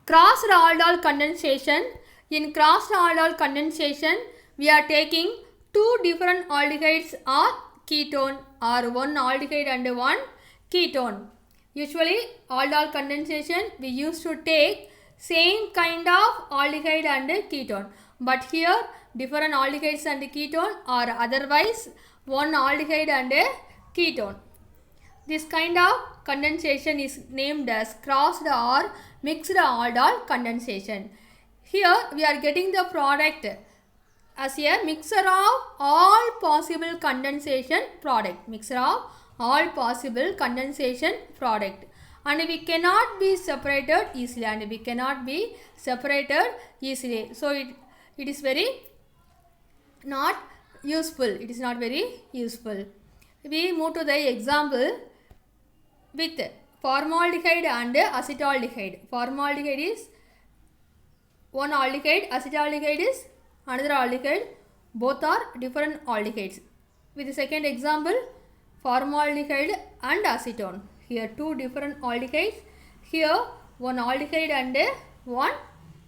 Crossed aldol condensation. In crossed aldol condensation, we are taking two different aldehydes or ketone, or one aldehyde and one ketone. Usually aldol condensation we used to take same kind of aldehyde and ketone, but here different aldehydes and ketone, or otherwise one aldehyde and ketone. This kind of condensation is named as crossed or mixed aldol condensation. Here we are getting the product as a mixture of all possible condensation product. Mixture of all possible condensation product. And we cannot be separated easily. So it is very not useful. It is not very useful. We move to the example with formaldehyde and acetaldehyde. Formaldehyde is one aldehyde, acetaldehyde is another aldehyde. Both are different aldehydes. With the second example, formaldehyde and acetone. Here two different aldehydes. Here one aldehyde and one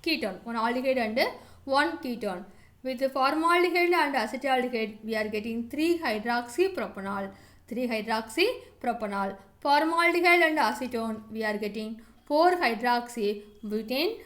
ketone. One aldehyde and one ketone. With the formaldehyde and acetaldehyde, we are getting 3-hydroxypropanol. 3-hydroxypropanol. Formaldehyde and acetone, we are getting 4-hydroxybutane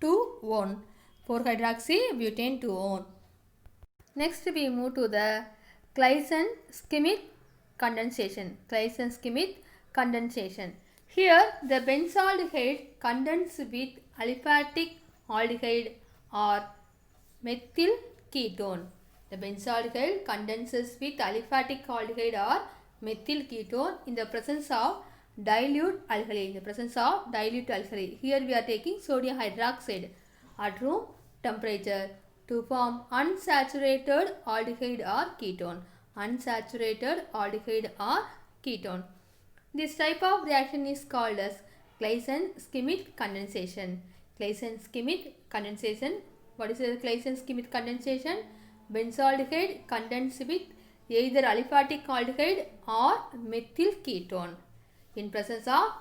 2-one. 4-hydroxybutane 2-one. Next we move to the Claisen-Schmidt condensation. Claisen-Schmidt condensation. Here the benzaldehyde condenses with aliphatic aldehyde or methyl ketone. The benzaldehyde condenses with aliphatic aldehyde or methyl ketone in the presence of dilute alkali. Here we are taking sodium hydroxide at room temperature to form unsaturated aldehyde or ketone. This type of reaction is called as Claisen-Schmidt condensation. Claisen-Schmidt condensation. What is the Claisen-Schmidt condensation? Benzaldehyde condenses with either aliphatic aldehyde or methyl ketone in presence of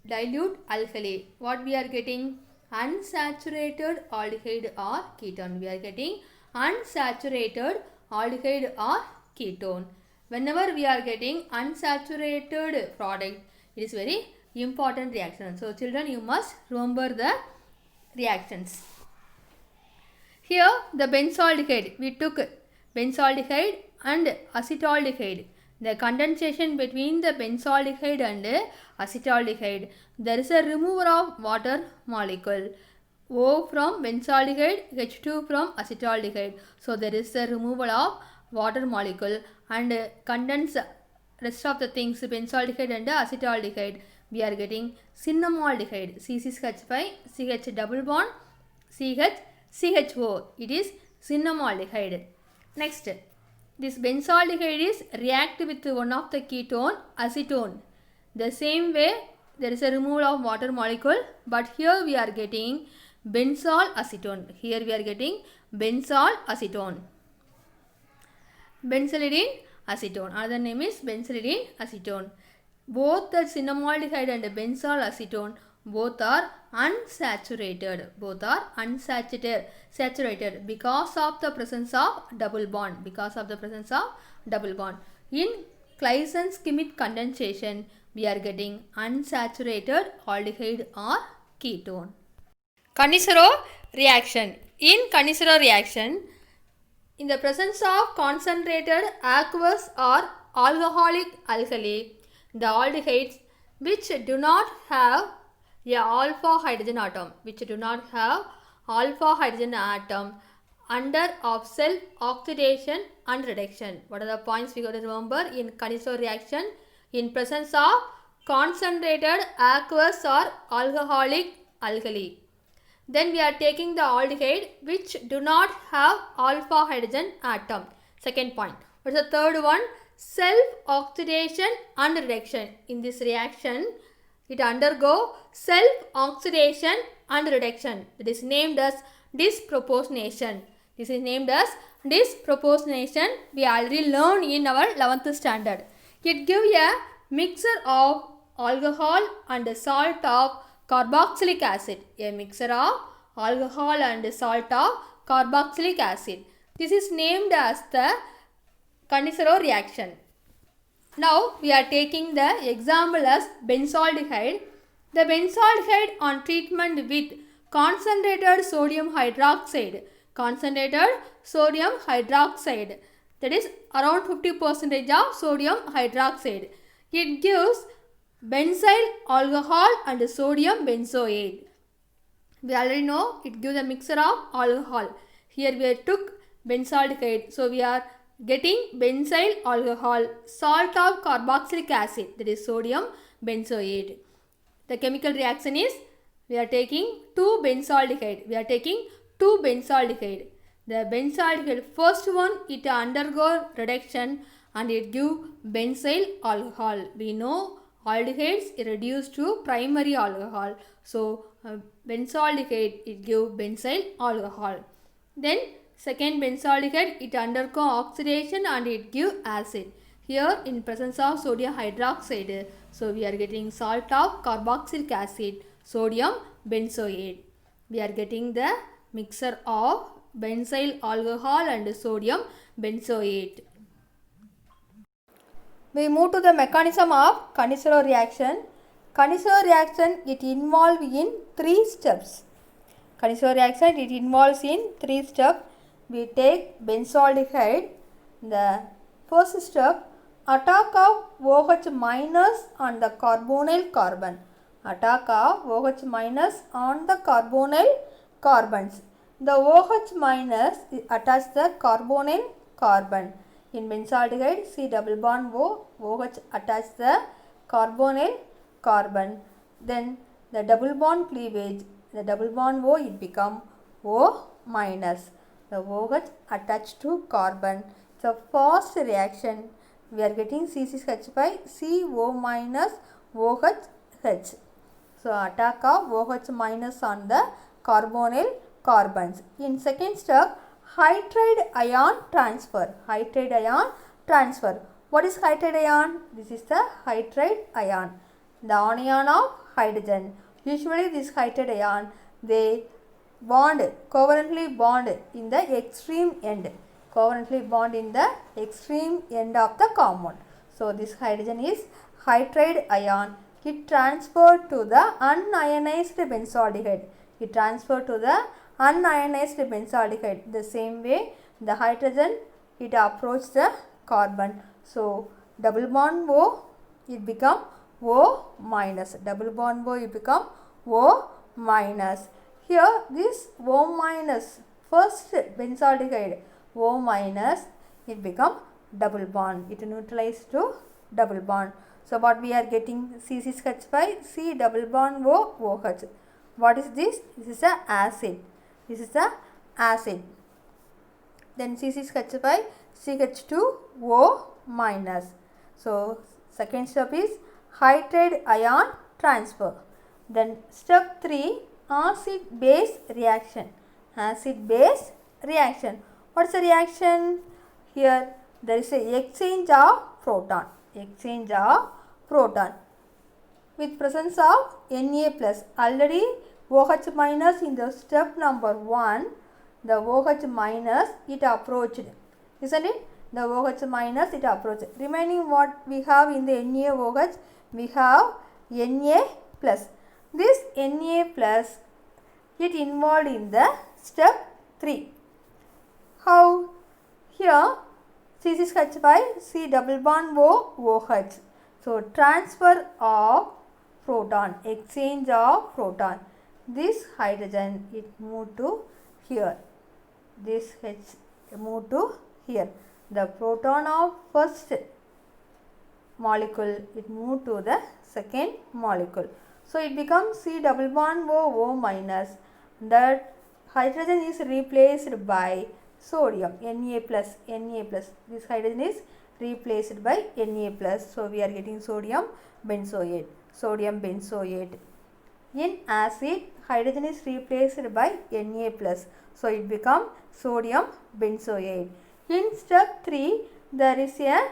dilute alkali. What we are getting? Unsaturated aldehyde or ketone. We are getting unsaturated aldehyde or ketone. Whenever we are getting unsaturated product, it is very important reaction. So children, you must remember the reactions. Here the benzaldehyde, we took benzaldehyde and acetaldehyde. The condensation between the benzaldehyde and acetaldehyde, there is a removal of water molecule. O from benzaldehyde, H2 from acetaldehyde. So there is a removal of water molecule and condense rest of the things, benzaldehyde and acetaldehyde. We are getting cinnamaldehyde, C6H5, CH double bond, CH, CHO. It is cinnamaldehyde. Next, this benzaldehyde is react with one of the ketone, acetone. The same way there is a removal of water molecule, but here we are getting benzol acetone. Benzalidine acetone. Other name is benzalidine acetone. Both the cinnamaldehyde and benzol acetone both are unsaturated. Saturated because of the presence of double bond. In Claisen-Schmidt condensation, we are getting unsaturated aldehyde or ketone. Cannizzaro reaction. In Cannizzaro reaction, in the presence of concentrated aqueous or alcoholic alkali, the aldehydes which do not have a alpha hydrogen atom under of self oxidation and reduction. What are the points we got to remember in Cannizzaro reaction? In presence of concentrated aqueous or alcoholic alkali, then we are taking the aldehyde which do not have alpha hydrogen atom. Second point. What is the third one? Self oxidation and reduction. In this reaction, it undergo self oxidation and reduction. It is named as disproportionation. We already learned in our 11th standard. It gives a mixture of alcohol and salt of carboxylic acid, a mixture of alcohol and salt of carboxylic acid. This is named as the Cannizzaro reaction. Now we are taking the example as benzaldehyde. The benzaldehyde on treatment with concentrated sodium hydroxide, that is around 50% of sodium hydroxide. It gives benzyl alcohol and sodium benzoate. We already know it gives a mixture of alcohol. Here we took benzaldehyde, so we are getting benzyl alcohol, salt of carboxylic acid, that is sodium benzoate. The chemical reaction is we are taking two benzaldehyde. The benzaldehyde, first one, it undergo reduction and it give benzyl alcohol. We know aldehydes reduce to primary alcohol. So benzaldehyde, it give benzyl alcohol. Then second benzaldehyde, it undergo oxidation and it give acid. Here in presence of sodium hydroxide, so we are getting salt of carboxylic acid, sodium benzoate. We are getting the mixture of benzyl alcohol and sodium benzoate. We move to the mechanism of Cannizzaro reaction. Cannizzaro reaction, it involves in 3 steps. We take benzaldehyde. The first step, attack of OH minus on the carbonyl carbon. The OH minus attach the carbonyl carbon. In benzaldehyde, C double bond O, OH attach the carbonyl carbon. Then the double bond cleavage, the double bond O, it become O minus. The OH attached to carbon. It's a fast reaction. We are getting C6H by CO minus OH. So attack of OH minus on the carbonyl carbons. In second step, hydride ion transfer. What is hydride ion? This is the hydride ion, the anion of hydrogen. Usually this hydride ion, they covalently bond in the extreme end. Of the compound. So this hydrogen is hydride ion. It transferred to the unionized benzaldehyde. The same way the hydrogen, it approaches the carbon. So double bond O, it become O minus. Here this O minus, first benzaldehyde O minus, it become double bond. It neutralizes to double bond. So what we are getting, C6H by C double bond O, OH. What is this? This is the acid. Then C6H by CH2O minus. So second step is hydride ion transfer. Then step 3, acid base reaction. What is the reaction? Here there is a exchange of proton. With presence of Na plus. Already OH minus in the step number 1, the OH minus, it approached, isn't it? The OH minus, it approached. Remaining what we have in the NaOH, we have Na plus. This Na plus, it involved in the step 3. How? Here C6H by C double bond O, OH. So transfer of proton, exchange of proton. This hydrogen, it moved to here. This H moved to here. The proton of first molecule, it moved to the second molecule. So it becomes C double bond O, O minus. That hydrogen is replaced by sodium, Na plus. This hydrogen is replaced by Na plus. So we are getting sodium benzoate. In acid, hydrogen is replaced by Na plus. So it becomes sodium benzoate. In step 3, there is a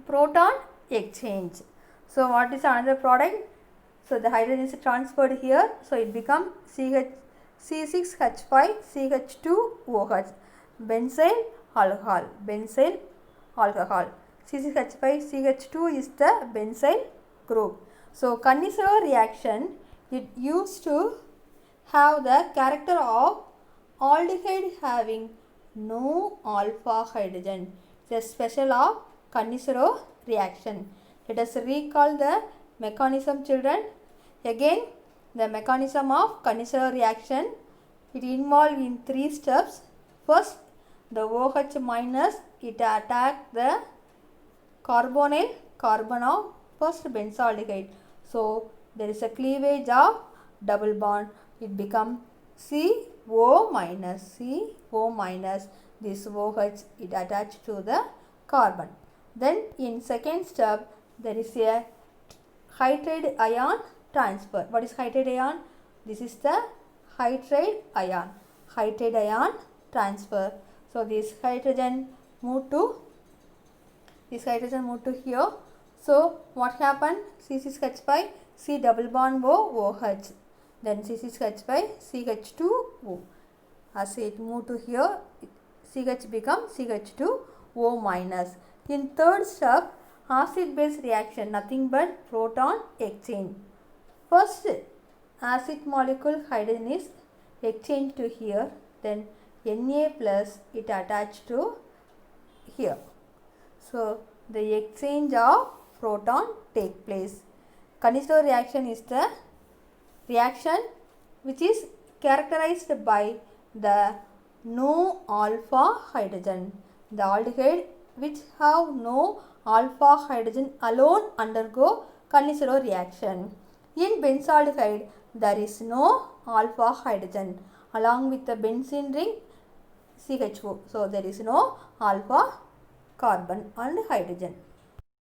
proton exchange. So what is another product? So the hydrogen is transferred here. So it becomes C6H5CH2OH. Benzyl alcohol. Benzyl alcohol. C6H5CH2 is the benzyl group. So Cannizzaro reaction, it used to have the character of aldehyde having no alpha hydrogen. The special of Cannizzaro reaction. Let us recall the mechanism, children. Again, the mechanism of Cannizzaro reaction, it involved in 3 steps. First, the OH minus, it attack the carbonyl carbon of first benzaldehyde. So there is a cleavage of double bond. It becomes CO minus. CO minus. This OH it attached to the carbon. Then in second step, there is a hydride ion transfer. What is hydride ion? This is the hydride ion. Hydride ion transfer. So this hydrogen moved to here. So what happened? C6H5 C double bond OH. Then C6H5 CH2O. As it moved to here, CH becomes CH2O minus. In third step, acid base reaction, nothing but proton exchange. First acid molecule hydrogen is exchanged to here, then Na plus it attached to here. So the exchange of proton take place. Cannizzaro reaction is the reaction which is characterized by the no alpha hydrogen. The aldehyde which have no alpha hydrogen alone undergo Cannizzaro reaction. In benzaldehyde, there is no alpha hydrogen along with the benzene ring CHO. So there is no alpha carbon and hydrogen.